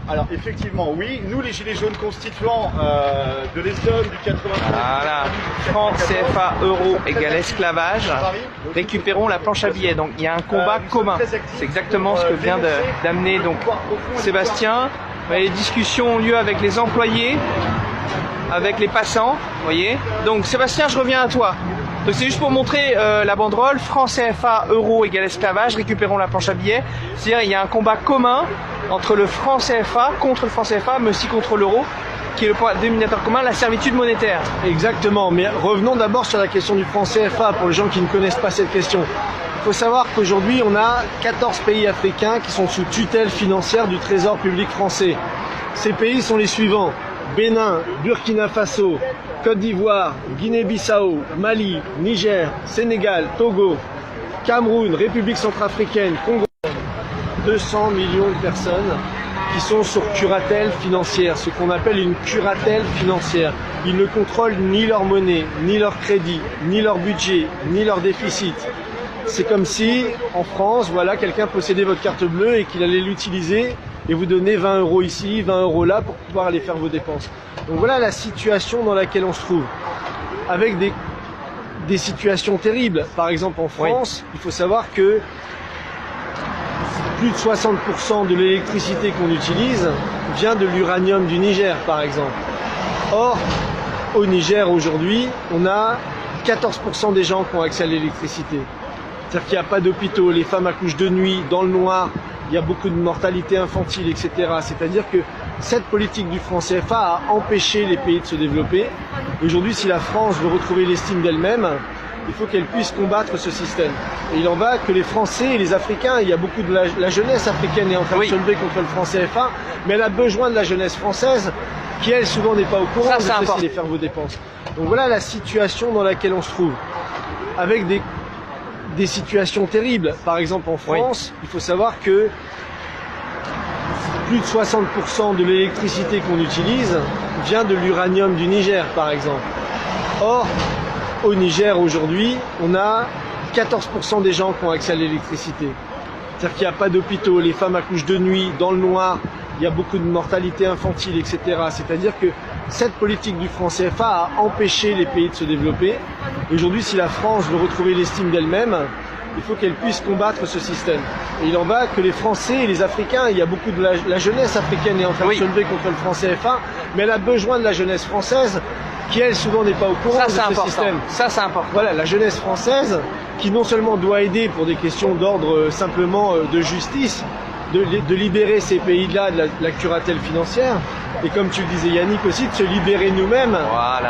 Alors effectivement, oui, nous les Gilets jaunes constituants de l'Essonne du 93. Voilà, franc CFA euro égale esclavage, récupérons la planche à billets. Donc il y a un combat commun. C'est exactement ce que vient d'amener donc Sébastien. Les discussions ont lieu avec les employés, avec les passants, vous voyez. Donc Sébastien, je reviens à toi. Donc c'est juste pour montrer la banderole, franc CFA euro égale esclavage, récupérons la planche à billets. C'est-à-dire il y a un combat commun entre le franc CFA, contre le franc CFA, mais aussi contre l'euro, qui est le point dénominateur commun, la servitude monétaire. Exactement, mais revenons d'abord sur la question du franc CFA, pour les gens qui ne connaissent pas cette question. Il faut savoir qu'aujourd'hui, on a 14 pays africains qui sont sous tutelle financière du Trésor public français. Ces pays sont les suivants: Bénin, Burkina Faso, Côte d'Ivoire, Guinée-Bissau, Mali, Niger, Sénégal, Togo, Cameroun, République centrafricaine, Congo. 200 millions de personnes qui sont sur curatelle financière, ce qu'on appelle une curatelle financière. Ils ne contrôlent ni leur monnaie, ni leur crédit, ni leur budget, ni leur déficit. C'est comme si, en France, voilà, quelqu'un possédait votre carte bleue et qu'il allait l'utiliser et vous donner 20 € ici, 20 € là pour pouvoir aller faire vos dépenses. Donc voilà la situation dans laquelle on se trouve. Avec des situations terribles. Par exemple, en France, il faut savoir que plus de 60% de l'électricité qu'on utilise vient de l'uranium du Niger, par exemple. Or, au Niger, aujourd'hui, on a 14% des gens qui ont accès à l'électricité. C'est-à-dire qu'il n'y a pas d'hôpitaux, les femmes accouchent de nuit, dans le noir, il y a beaucoup de mortalité infantile, etc. C'est-à-dire que cette politique du franc CFA a empêché les pays de se développer. Aujourd'hui, si la France veut retrouver l'estime d'elle-même, il faut qu'elle puisse combattre ce système. Et il en va que les Français et les Africains, il y a beaucoup de la jeunesse africaine est en train de se lever contre le franc CFA, mais elle a besoin de la jeunesse française qui, elle, souvent n'est pas au courant de ceci de faire vos dépenses. Donc voilà la situation dans laquelle on se trouve. Avec des situations terribles. Par exemple, en France, il faut savoir que plus de 60% de l'électricité qu'on utilise vient de l'uranium du Niger, par exemple. Or, au Niger, aujourd'hui, on a 14% des gens qui ont accès à l'électricité. C'est-à-dire qu'il n'y a pas d'hôpitaux, les femmes accouchent de nuit, dans le noir, il y a beaucoup de mortalité infantile, etc. C'est-à-dire que cette politique du franc CFA a empêché les pays de se développer. Aujourd'hui, si la France veut retrouver l'estime d'elle-même, il faut qu'elle puisse combattre ce système. Et il en va que les Français et les Africains, il y a beaucoup de la jeunesse africaine est en train de se lever contre le franc CFA, mais elle a besoin de la jeunesse française qui, elle, souvent n'est pas au courant de ce système. Ça, c'est important. Voilà, la jeunesse française qui non seulement doit aider pour des questions d'ordre simplement de justice, de libérer ces pays-là de la curatelle financière, et comme tu le disais Yannick aussi, de se libérer nous-mêmes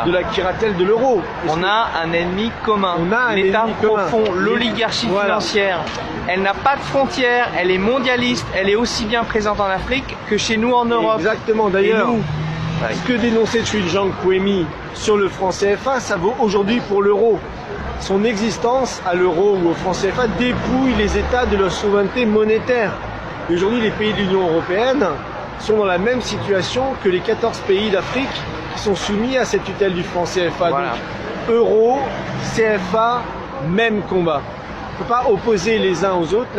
de la curatelle de l'euro. On a un ennemi commun, l'État profond, l'oligarchie financière. Elle n'a pas de frontières, elle est mondialiste, elle est aussi bien présente en Afrique que chez nous en Europe. Exactement, d'ailleurs, ce que dénonçait Tshilhang Kwemi sur le franc CFA, ça vaut aujourd'hui pour l'euro. Son existence à l'euro ou au franc CFA dépouille les États de leur souveraineté monétaire. Et aujourd'hui, les pays de l'Union européenne sont dans la même situation que les 14 pays d'Afrique qui sont soumis à cette tutelle du franc CFA. Voilà. Donc, euro, CFA, même combat. On ne peut pas opposer les uns aux autres.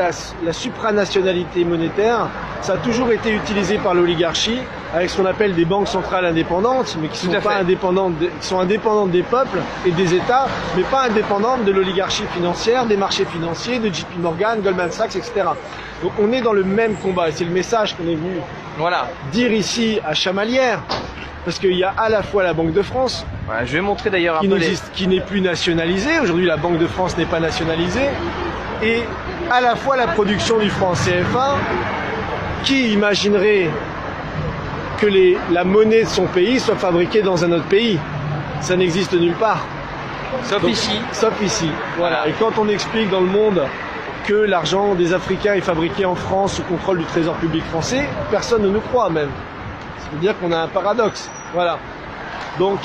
La supranationalité monétaire, ça a toujours été utilisé par l'oligarchie avec ce qu'on appelle des banques centrales indépendantes, mais qui sont pas indépendantes, qui sont indépendantes des peuples et des États, mais pas indépendantes de l'oligarchie financière, des marchés financiers, de JP Morgan, Goldman Sachs, etc. Donc on est dans le même combat et c'est le message qu'on est venu dire ici à Chamalières, parce qu'il y a à la fois la Banque de France, je vais montrer d'ailleurs qui n'est plus nationalisée. Aujourd'hui, la Banque de France n'est pas nationalisée, et à la fois la production du franc CFA, qui imaginerait que la monnaie de son pays soit fabriquée dans un autre pays. Ça n'existe nulle part. Sauf ici. Sauf ici. Voilà. Et quand on explique dans le monde que l'argent des Africains est fabriqué en France sous contrôle du Trésor public français, personne ne nous croit même. Ça veut dire qu'on a un paradoxe. Voilà. Donc,